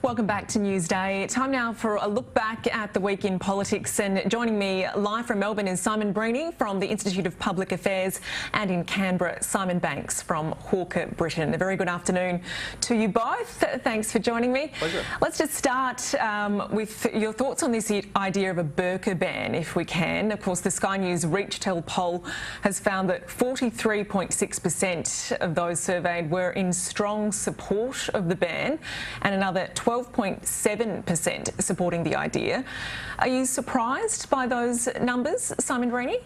Welcome back to Newsday. Time now for a look back at the week in politics, and joining me live from Melbourne is Simon Breheny from the Institute of Public Affairs, and in Canberra, Simon Banks from Hawker Britain. A very good afternoon to you both. Thanks for joining me. Pleasure. Let's just start with your thoughts on this idea of a burqa ban, if we can. Of course, the Sky News Reach Tell poll has found that 43.6% of those surveyed were in strong support of the ban, and another 12.7% supporting the idea. Are you surprised by those numbers, Simon Breheny?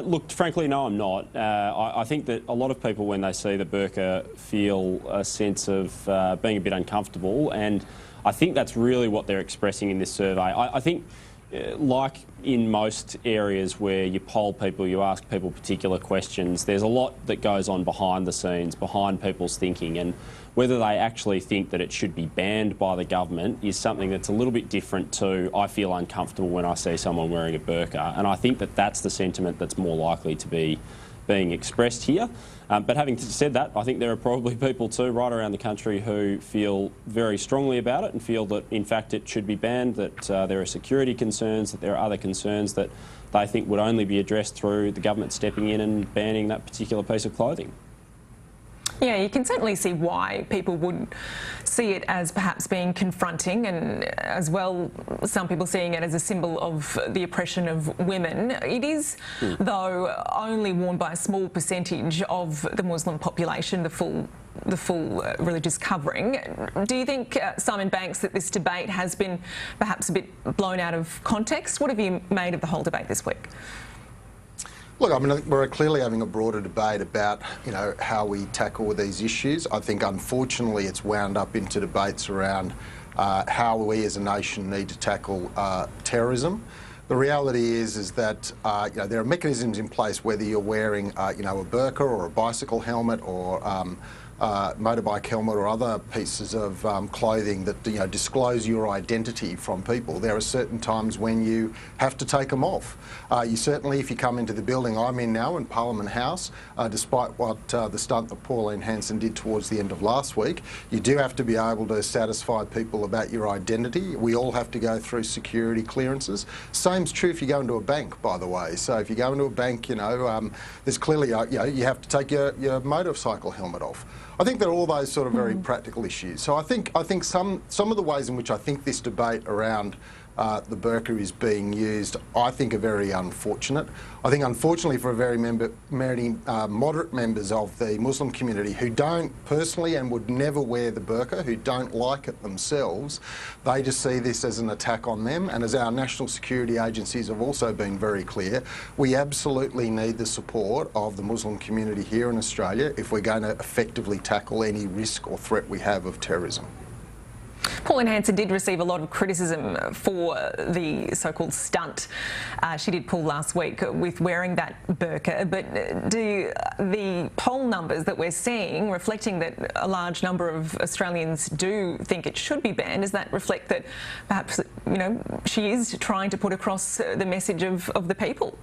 Look, frankly, no, I'm not. I think that a lot of people, when they see the burqa, feel a sense of being a bit uncomfortable, and I think that's really what they're expressing in this survey. I think, like in most areas where you poll people, you ask people particular questions, there's a lot that goes on behind the scenes, behind people's thinking, and whether they actually think that it should be banned by the government is something that's a little bit different to, I feel uncomfortable when I see someone wearing a burqa. And I think that that's the sentiment that's more likely to be being expressed here. But having said that, I think there are probably people too right around the country who feel very strongly about it and feel that in fact it should be banned, that there are security concerns, that there are other concerns that they think would only be addressed through the government stepping in and banning that particular piece of clothing. Yeah, you can certainly see why people would see it as perhaps being confronting, and as well some people seeing it as a symbol of the oppression of women. It is, though, only worn by a small percentage of the Muslim population, the full religious covering. Do you think, Simon Banks, that this debate has been perhaps a bit blown out of context? What have you made of the whole debate this week? Look, I mean, we're clearly having a broader debate about, how we tackle these issues. I think, unfortunately, it's wound up into debates around how we as a nation need to tackle terrorism. The reality is that there are mechanisms in place, whether you're wearing, a burqa or a bicycle helmet or motorbike helmet or other pieces of clothing that disclose your identity from people. There are certain times when you have to take them off. You certainly, if you come into the building I'm in now, in Parliament House, despite what the stunt that Pauline Hansons did towards the end of last week, you do have to be able to satisfy people about your identity. We all have to go through security clearances. Same's true if you go into a bank, by the way. So if you go into a bank, there's clearly, you have to take your motorcycle helmet off. I think they're all those sort of very practical issues. So I think some of the ways in which I think this debate around the burqa is being used, I think, are very unfortunate. I think, unfortunately, for many moderate members of the Muslim community who don't personally and would never wear the burqa, who don't like it themselves, they just see this as an attack on them. And as our national security agencies have also been very clear, we absolutely need the support of the Muslim community here in Australia if we're going to effectively tackle any risk or threat we have of terrorism. Pauline Hansons did receive a lot of criticism for the so-called stunt she did pull last week with wearing that burqa, but do the poll numbers that we're seeing reflecting that a large number of Australians do think it should be banned, does that reflect that perhaps, she is trying to put across the message of the people?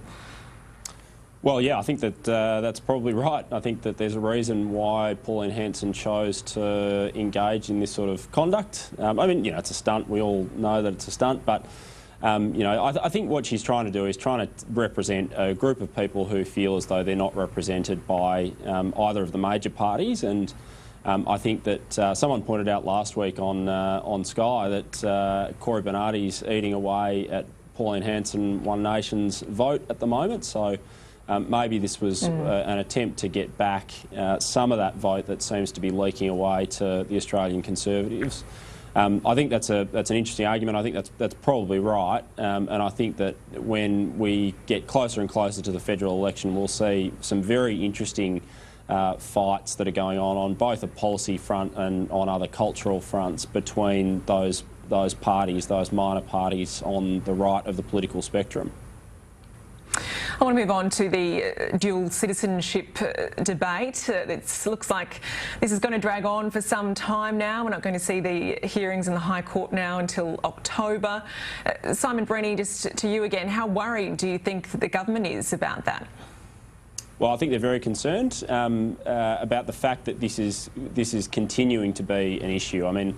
Well, yeah, I think that that's probably right. I think that there's a reason why Pauline Hansons chose to engage in this sort of conduct. I mean, it's a stunt. We all know that it's a stunt, but I think what she's trying to do is trying to represent a group of people who feel as though they're not represented by either of the major parties. And I think that someone pointed out last week on Sky that Cory Bernardi's eating away at Pauline Hansons One Nation's vote at the moment. So maybe this was an attempt to get back some of that vote that seems to be leaking away to the Australian Conservatives. I think that's an interesting argument. I think that's probably right, and I think that when we get closer and closer to the federal election, we'll see some very interesting fights that are going on both a policy front and on other cultural fronts between those parties, those minor parties on the right of the political spectrum. I want to move on to the dual citizenship debate. It looks like this is going to drag on for some time now. We're not going to see the hearings in the High Court now until October. Simon Breheny, just to you again, how worried do you think that the government is about that? Well, I think they're very concerned about the fact that this is continuing to be an issue. I mean,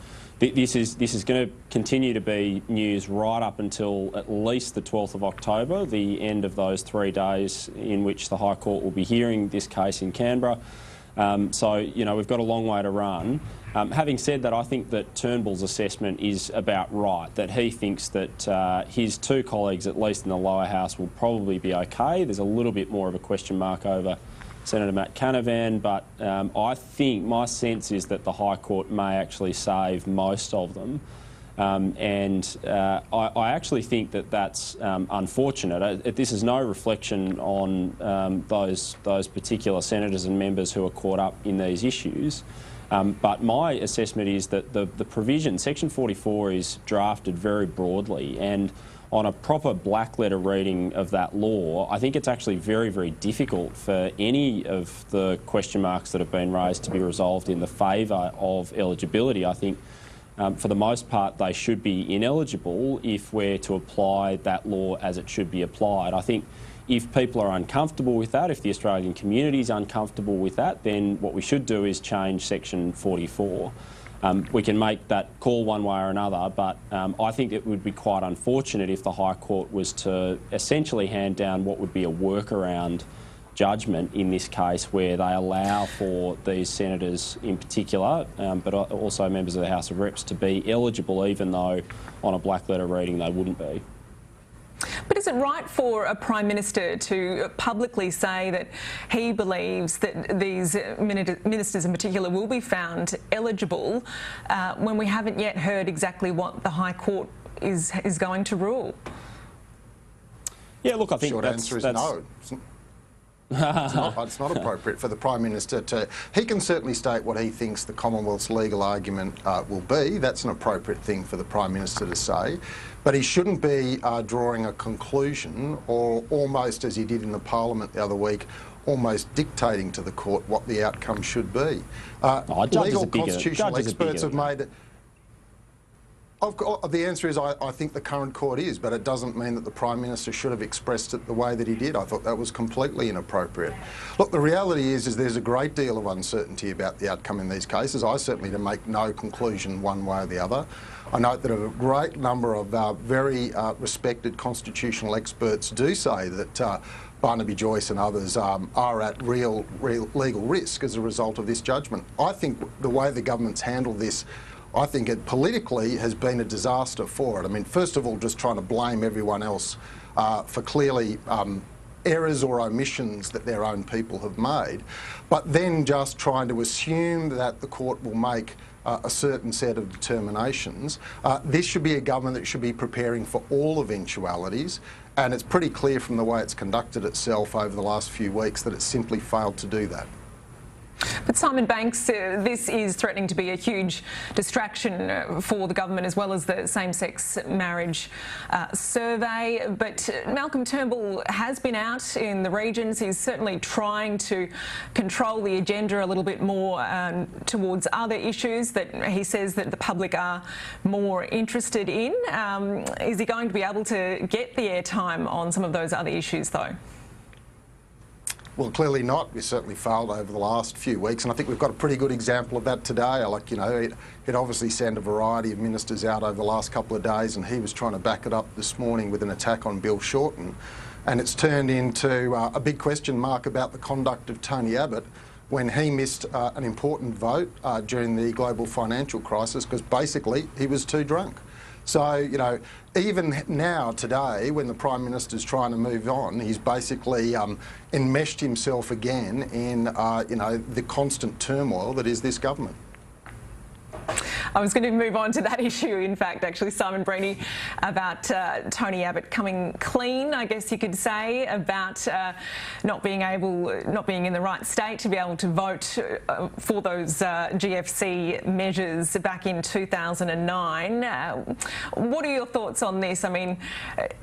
this is going to continue to be news right up until at least the 12th of October, the end of those 3 days in which the High Court will be hearing this case in Canberra. So, you know, we've got a long way to run. Having said that, I think that Turnbull's assessment is about right, that he thinks that his 2 colleagues, at least in the lower house, will probably be okay. There's a little bit more of a question mark over Senator Matt Canavan, but I think my sense is that the High Court may actually save most of them. I actually think that that's unfortunate. This is no reflection on those particular senators and members who are caught up in these issues. But my assessment is that the provision, Section 44, is drafted very broadly, and on a proper black letter reading of that law, I think it's actually very, very difficult for any of the question marks that have been raised to be resolved in the favour of eligibility. I think for the most part they should be ineligible if we're to apply that law as it should be applied. I think if people are uncomfortable with that, if the Australian community is uncomfortable with that, then what we should do is change Section 44. We can make that call one way or another, but I think it would be quite unfortunate if the High Court was to essentially hand down what would be a workaround judgment in this case, where they allow for these senators in particular, but also members of the House of Reps, to be eligible even though on a black letter reading they wouldn't be. But is it right for a Prime Minister to publicly say that he believes that these ministers in particular will be found eligible when we haven't yet heard exactly what the High Court is going to rule? Yeah, look, I think short answer is no. It's not appropriate for the Prime Minister to... He can certainly state what he thinks the Commonwealth's legal argument will be. That's an appropriate thing for the Prime Minister to say. But he shouldn't be drawing a conclusion, or almost, as he did in the Parliament the other week, almost dictating to the court what the outcome should be. Legal constitutional experts have made it... The answer is I think the current court is, but it doesn't mean that the Prime Minister should have expressed it the way that he did. I thought that was completely inappropriate. Look, the reality is there's a great deal of uncertainty about the outcome in these cases. I certainly make no conclusion one way or the other. I note that a great number of very respected constitutional experts do say that Barnaby Joyce and others are at real legal risk as a result of this judgment. I think the way the government's handled this, I think it politically has been a disaster for it. I mean, first of all, just trying to blame everyone else for clearly errors or omissions that their own people have made, but then just trying to assume that the court will make a certain set of determinations. This should be a government that should be preparing for all eventualities, and it's pretty clear from the way it's conducted itself over the last few weeks that it's simply failed to do that. But Simon Banks, this is threatening to be a huge distraction for the government, as well as the same-sex marriage survey. But Malcolm Turnbull has been out in the regions. He's certainly trying to control the agenda a little bit more towards other issues that he says that the public are more interested in. Is he going to be able to get the airtime on some of those other issues, though? Well, clearly not. We certainly failed over the last few weeks, and I think we've got a pretty good example of that today. He'd obviously sent a variety of ministers out over the last couple of days, and he was trying to back it up this morning with an attack on Bill Shorten. And it's turned into a big question mark about the conduct of Tony Abbott when he missed an important vote during the global financial crisis because basically he was too drunk. So, even now, today, when the Prime Minister's trying to move on, he's basically enmeshed himself again in, the constant turmoil that is this government. I was going to move on to that issue, in fact, actually, Simon Breheny, about Tony Abbott coming clean, I guess you could say, about not being in the right state to be able to vote for those GFC measures back in 2009. What are your thoughts on this? I mean,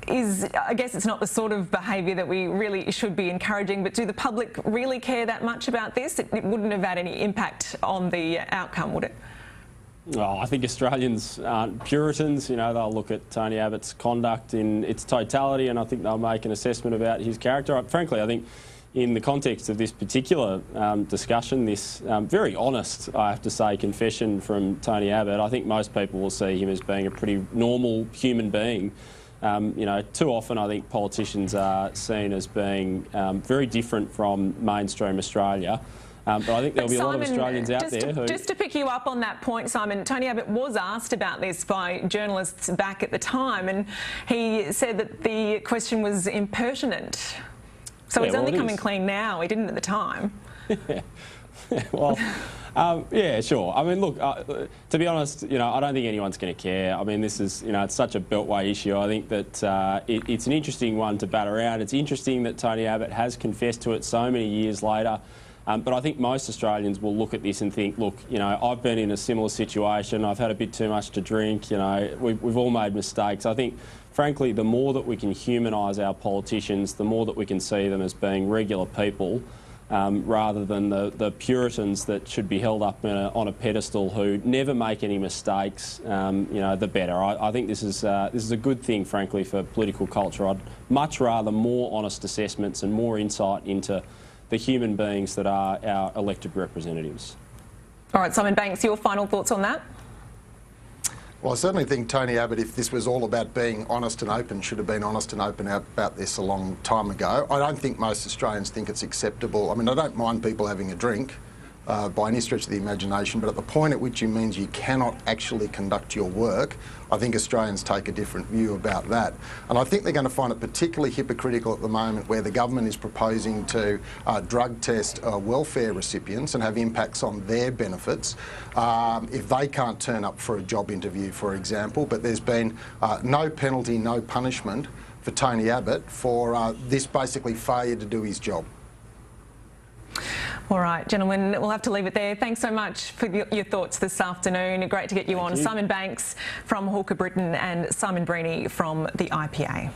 I guess it's not the sort of behaviour that we really should be encouraging, but do the public really care that much about this? It wouldn't have had any impact on the outcome, would it? Well, I think Australians aren't Puritans. They'll look at Tony Abbott's conduct in its totality, and I think they'll make an assessment about his character. Frankly, I think in the context of this particular discussion, this very honest, I have to say, confession from Tony Abbott, I think most people will see him as being a pretty normal human being. You know, too often I think politicians are seen as being very different from mainstream Australia. But I think there'll be a lot of Australians out there who... Just to pick you up on that point, Simon, Tony Abbott was asked about this by journalists back at the time, and he said that the question was impertinent. So he's only coming clean now. He didn't at the time. Well, yeah, sure. I mean, look, to be honest, you know, I don't think anyone's going to care. I mean, this is, you know, it's such a beltway issue. I think that it's an interesting one to bat around. It's interesting that Tony Abbott has confessed to it so many years later. But I think most Australians will look at this and think, look, you know, I've been in a similar situation. I've had a bit too much to drink. You know, we've all made mistakes. I think, frankly, the more that we can humanise our politicians, the more that we can see them as being regular people, rather than the Puritans that should be held up on a pedestal who never make any mistakes, you know, the better. I think this is a good thing, frankly, for political culture. I'd much rather more honest assessments and more insight into the human beings that are our elected representatives. All right, Simon Banks, your final thoughts on that? Well, I certainly think Tony Abbott, if this was all about being honest and open, should have been honest and open about this a long time ago. I don't think most Australians think it's acceptable. I mean, I don't mind people having a drink by any stretch of the imagination, but at the point at which it means you cannot actually conduct your work, I think Australians take a different view about that. And I think they're going to find it particularly hypocritical at the moment where the government is proposing to drug test welfare recipients and have impacts on their benefits if they can't turn up for a job interview, for example. But there's been no penalty, no punishment for Tony Abbott for this basically failure to do his job. All right, gentlemen, we'll have to leave it there. Thanks so much for your thoughts this afternoon. Great to get you on. Simon Banks from Hawker Britain and Simon Breheny from the IPA.